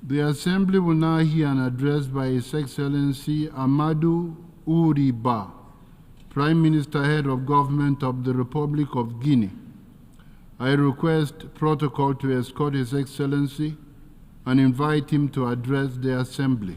The Assembly will now hear an address by His Excellency Amadou Oury, Prime Minister, Head of Government of the Republic of Guinea. I request protocol to escort His Excellency and invite him to address the Assembly.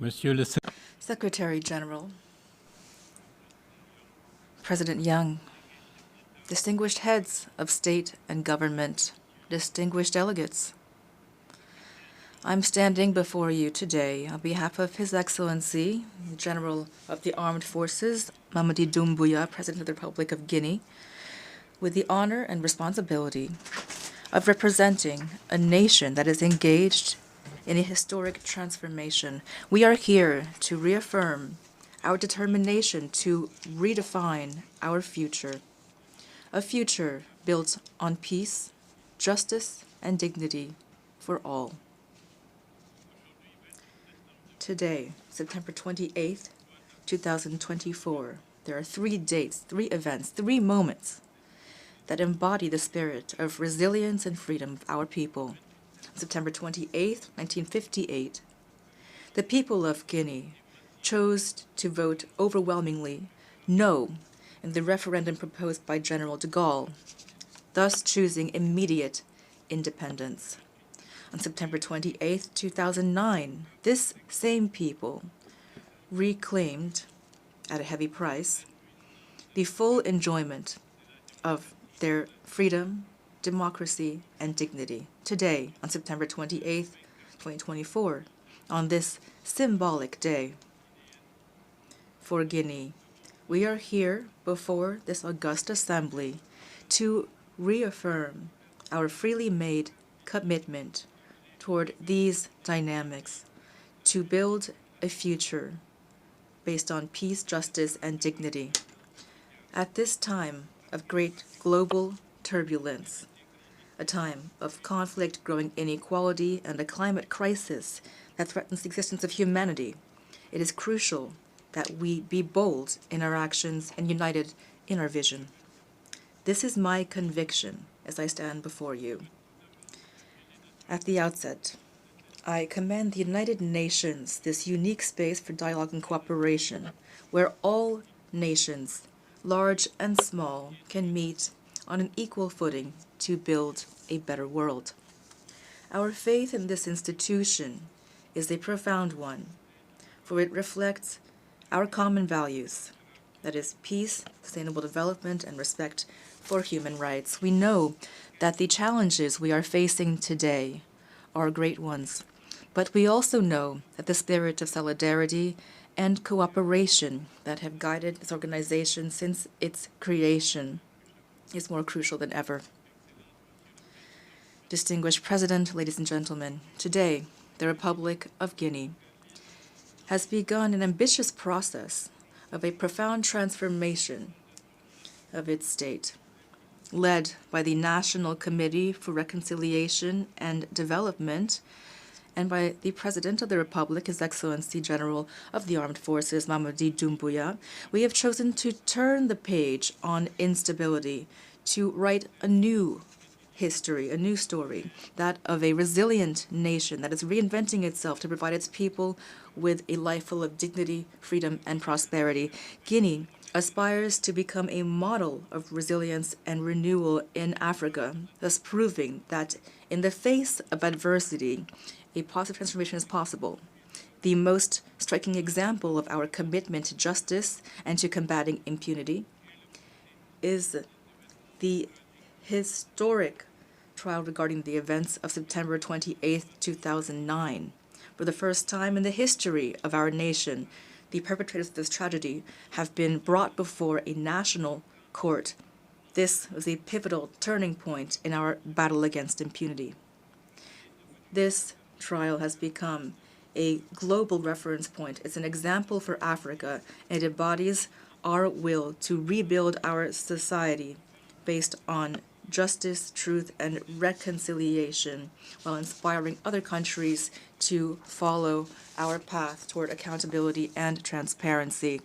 Monsieur le Secretary General, President Young, distinguished heads of state and government, distinguished delegates, I'm standing before you today on behalf of His Excellency, the General of the Armed Forces, Amadou Doumbouya, President of the Republic of Guinea, with the honor and responsibility of representing a nation that is engaged in a historic transformation. We are here to reaffirm our determination to redefine our future, a future built on peace, justice, and dignity for all. Today, September 28th, 2024, there are 3 dates, 3 events, 3 moments that embody the spirit of resilience and freedom of our people. September 28th, 1958, the people of Guinea chose to vote overwhelmingly no in the referendum proposed by General de Gaulle, thus choosing immediate independence. On September 28th, 2009, this same people reclaimed, at a heavy price, the full enjoyment of their freedom, democracy, and dignity. Today, on September 28th, 2024, on this symbolic day for Guinea, we are here before this august assembly to reaffirm our freely made commitment toward these dynamics to build a future based on peace, justice, and dignity. At this time of great global turbulence, a time of conflict, growing inequality, and a climate crisis that threatens the existence of humanity, it is crucial that we be bold in our actions and united in our vision. This is my conviction as I stand before you. At the outset, I commend the United Nations, this unique space for dialogue and cooperation, where all nations, large and small, can meet on an equal footing to build a better world. Our faith in this institution is a profound one, for it reflects our common values, that is, peace, sustainable development, and respect for human rights. We know that the challenges we are facing today are great ones, but we also know that the spirit of solidarity and cooperation that have guided this organization since its creation is more crucial than ever. Distinguished President, ladies and gentlemen, today, the Republic of Guinea has begun an ambitious process of a profound transformation of its state, led by the National Committee for Reconciliation and Development and by the President of the Republic, His Excellency General of the Armed Forces, Amadou Doumbouya. We have chosen to turn the page on instability, to write a new history, a new story, that of a resilient nation that is reinventing itself to provide its people with a life full of dignity, freedom, and prosperity. Guinea aspires to become a model of resilience and renewal in Africa, thus proving that in the face of adversity, a positive transformation is possible. The most striking example of our commitment to justice and to combating impunity is the historic trial regarding the events of September 28, 2009. For the first time in the history of our nation, the perpetrators of this tragedy have been brought before a national court. This was a pivotal turning point in our battle against impunity. This trial has become a global reference point. It's an example for Africa, and it embodies our will to rebuild our society based on justice, truth, and reconciliation, while inspiring other countries to follow our path toward accountability and transparency.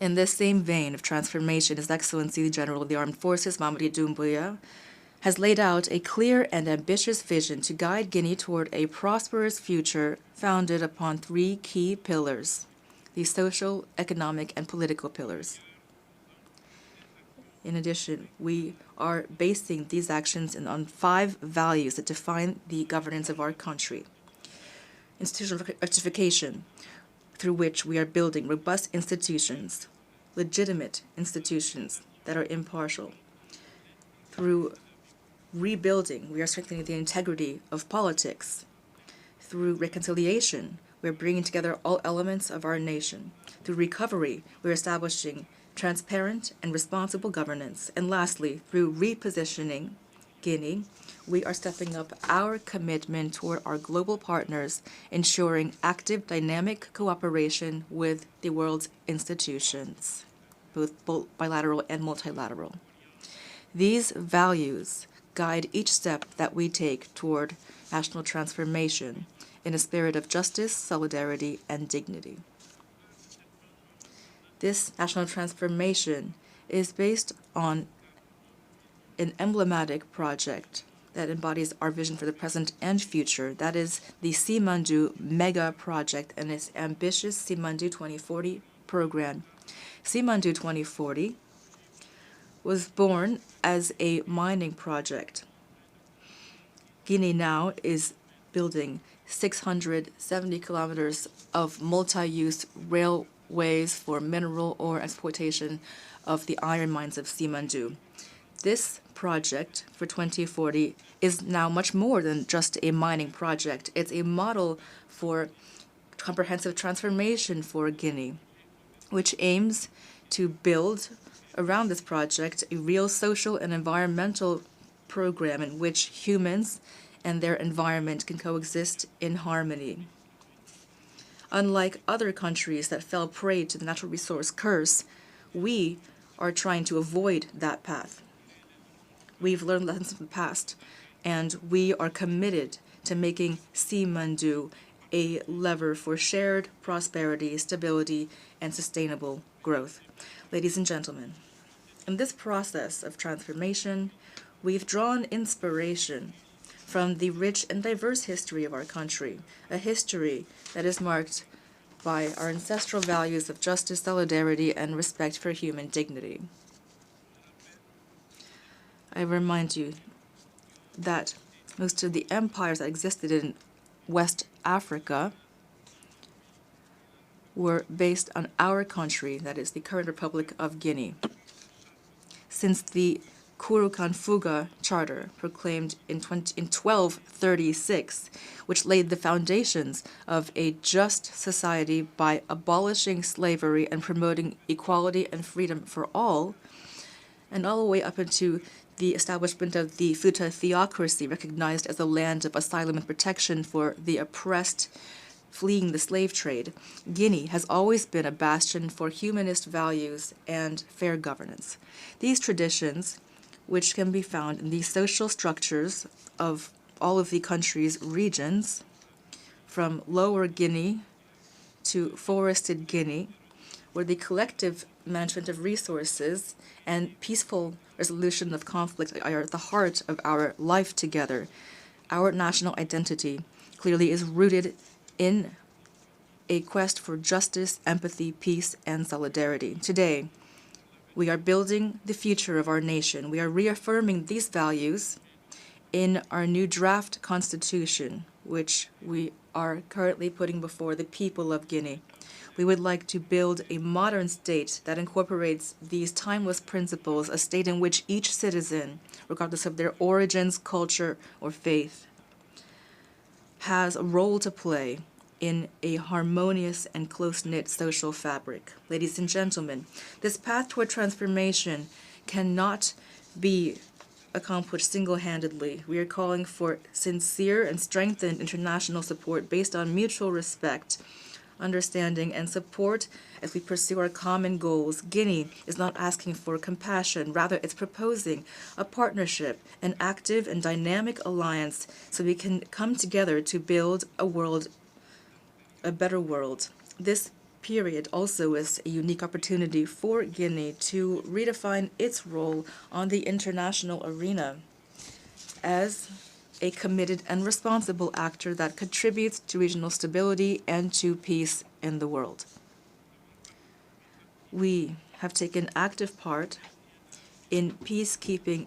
In this same vein of transformation, His Excellency the General of the Armed Forces, Mamadi Doumbouya, has laid out a clear and ambitious vision to guide Guinea toward a prosperous future founded upon three key pillars: the social, economic, and political pillars. In addition, we are basing these actions on 5 values that define the governance of our country. Institutional rectification, through which we are building robust institutions, legitimate institutions that are impartial. Through rebuilding, we are strengthening the integrity of politics. Through reconciliation, we are bringing together all elements of our nation. Through recovery, we are establishing transparent and responsible governance. And lastly, through repositioning Guinea, we are stepping up our commitment toward our global partners, ensuring active, dynamic cooperation with the world's institutions, both bilateral and multilateral. These values guide each step that we take toward national transformation in a spirit of justice, solidarity, and dignity. This national transformation is based on an emblematic project that embodies our vision for the present and future. That is the Candou mega project and its ambitious Candou 2040 program. Candou 2040 was born as a mining project. Guinea now is building 670 kilometers of multi-use railways for mineral ore exploitation of the iron mines of Candou. This project for 2040 is now much more than just a mining project. It's a model for comprehensive transformation for Guinea, which aims to build around this project a real social and environmental program in which humans and their environment can coexist in harmony. Unlike other countries that fell prey to the natural resource curse, we are trying to avoid that path. We've learned lessons from the past, and we are committed to making Candou a lever for shared prosperity, stability, and sustainable growth. Ladies and gentlemen, in this process of transformation, we've drawn inspiration from the rich and diverse history of our country, a history that is marked by our ancestral values of justice, solidarity, and respect for human dignity. I remind you that most of the empires that existed in West Africa were based on our country, that is the current Republic of Guinea. Since the Kurukan-Fuga Charter, proclaimed in 1236, which laid the foundations of a just society by abolishing slavery and promoting equality and freedom for all, and all the way up into the establishment of the Futa theocracy, recognized as a land of asylum and protection for the oppressed fleeing the slave trade, Guinea has always been a bastion for humanist values and fair governance. These traditions, which can be found in the social structures of all of the country's regions, from Lower Guinea to Forested Guinea, where the collective management of resources and peaceful resolution of conflict are at the heart of our life together. Our national identity clearly is rooted in a quest for justice, empathy, peace, and solidarity. Today, we are building the future of our nation. We are reaffirming these values in our new draft constitution, which we are currently putting before the people of Guinea. We would like to build a modern state that incorporates these timeless principles, a state in which each citizen, regardless of their origins, culture, or faith, has a role to play in a harmonious and close-knit social fabric. Ladies and gentlemen, this path toward transformation cannot be accomplished single-handedly. We are calling for sincere and strengthened international support based on mutual respect, understanding, and support as we pursue our common goals. Guinea is not asking for compassion. Rather, it's proposing a partnership, an active and dynamic alliance so we can come together to build a world, a better world. This period also is a unique opportunity for Guinea to redefine its role on the international arena as a committed and responsible actor that contributes to regional stability and to peace in the world. We have taken active part in peacekeeping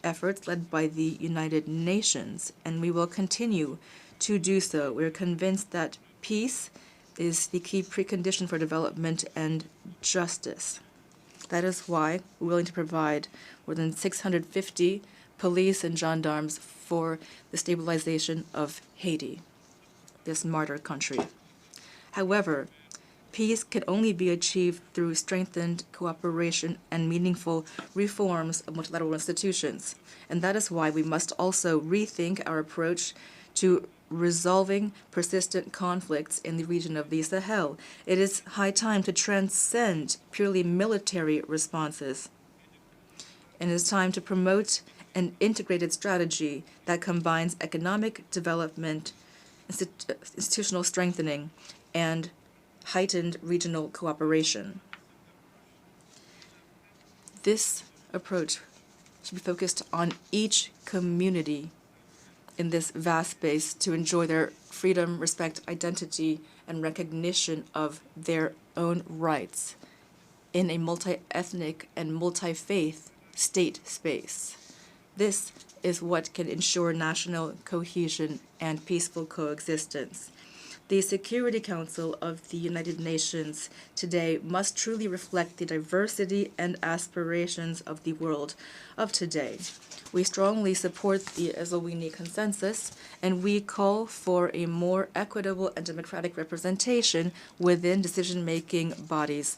efforts led by the United Nations, and we will continue to do so. We're convinced that peace is the key precondition for development and justice. That is why we're willing to provide more than 650 police and gendarmes for the stabilization of Haiti, this martyr country. However, peace can only be achieved through strengthened cooperation and meaningful reforms of multilateral institutions. And that is why we must also rethink our approach to resolving persistent conflicts in the region of the Sahel. It is high time to transcend purely military responses. And it is time to promote an integrated strategy that combines economic development, institutional strengthening, and heightened regional cooperation. This approach should be focused on each community in this vast space to enjoy their freedom, respect, identity, and recognition of their own rights in a multi-ethnic and multi-faith state space. This is what can ensure national cohesion and peaceful coexistence. The Security Council of the United Nations today must truly reflect the diversity and aspirations of the world of today. We strongly support the Oury consensus, and we call for a more equitable and democratic representation within decision-making bodies.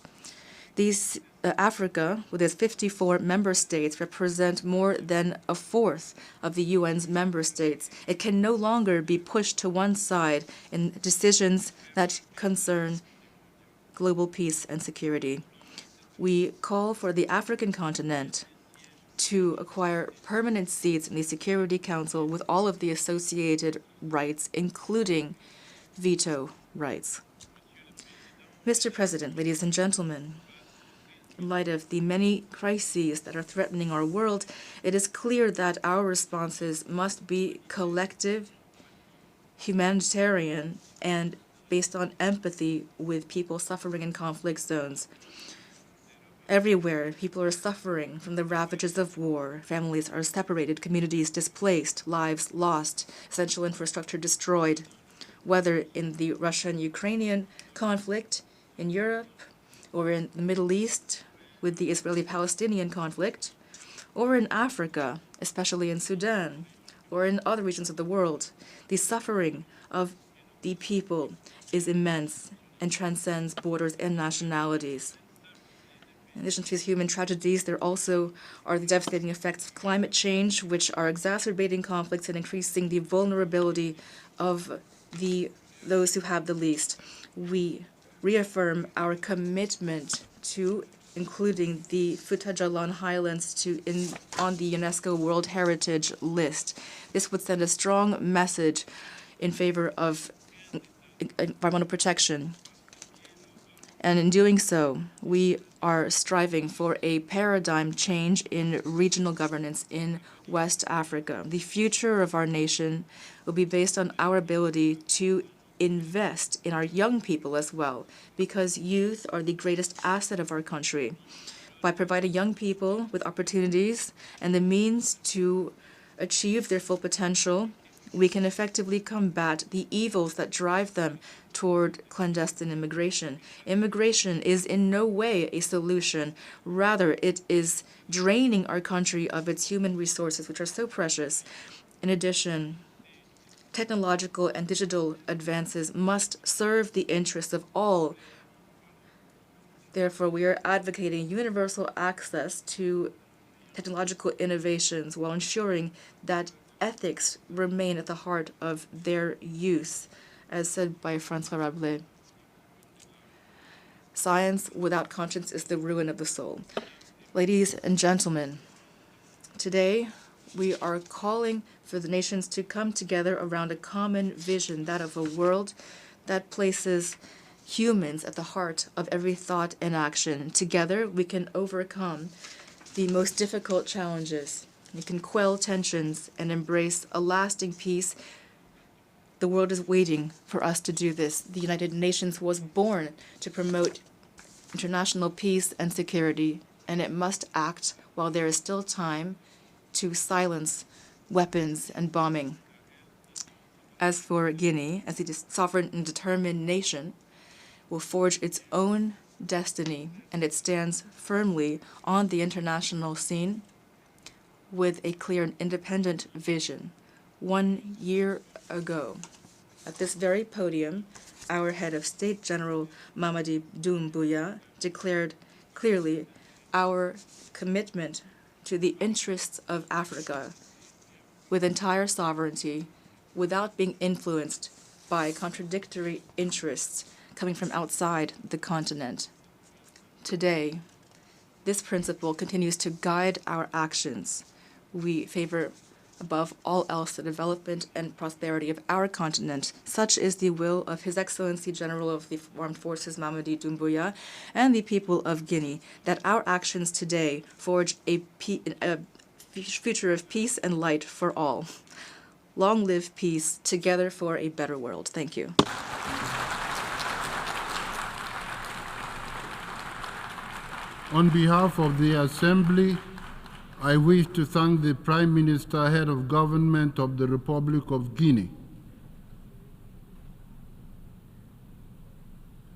Africa, with its 54 member states, represent more than a fourth of the UN's member states. It can no longer be pushed to one side in decisions that concern global peace and security. We call for the African continent to acquire permanent seats in the Security Council with all of the associated rights, including veto rights. Mr. President, ladies and gentlemen, in light of the many crises that are threatening our world, it is clear that our responses must be collective, humanitarian, and based on empathy with people suffering in conflict zones. Everywhere, people are suffering from the ravages of war. Families are separated, communities displaced, lives lost, essential infrastructure destroyed. Whether in the Russian-Ukrainian conflict, in Europe, or in the Middle East with the Israeli-Palestinian conflict, or in Africa, especially in Sudan, or in other regions of the world, the suffering of the people is immense and transcends borders and nationalities. In addition to these human tragedies, there also are the devastating effects of climate change, which are exacerbating conflicts and increasing the vulnerability of those who have the least. We reaffirm our commitment to including the Fouta-Djallon Highlands on the UNESCO World Heritage List. This would send a strong message in favor of environmental protection. And in doing so, we are striving for a paradigm change in regional governance in West Africa. The future of our nation will be based on our ability to invest in our young people as well, because youth are the greatest asset of our country. By providing young people with opportunities and the means to achieve their full potential, we can effectively combat the evils that drive them toward clandestine immigration. Immigration is in no way a solution. Rather, it is draining our country of its human resources, which are so precious. In addition, technological and digital advances must serve the interests of all. Therefore, we are advocating universal access to technological innovations while ensuring that ethics remain at the heart of their use, as said by François Rabelais. Science without conscience is the ruin of the soul. Ladies and gentlemen, today we are calling for the nations to come together around a common vision, that of a world that places humans at the heart of every thought and action. Together, we can overcome the most difficult challenges. We can quell tensions and embrace a lasting peace. The world is waiting for us to do this. The United Nations was born to promote international peace and security, and it must act while there is still time to silence weapons and bombing. As for Guinea, as a sovereign and determined nation, will forge its own destiny, and it stands firmly on the international scene with a clear and independent vision. 1 year ago, at this very podium, our head of state, General Amadou Doumbouya, declared clearly our commitment to the interests of Africa with entire sovereignty, without being influenced by contradictory interests coming from outside the continent. Today, this principle continues to guide our actions. We favor, above all else, the development and prosperity of our continent. Such is the will of His Excellency General of the Armed Forces, Amadou Doumbouya, and the people of Guinea, that our actions today forge a future of peace and light for all. Long live peace, together for a better world. Thank you. On behalf of the Assembly, I wish to thank the Prime Minister, Head of Government of the Republic of Guinea,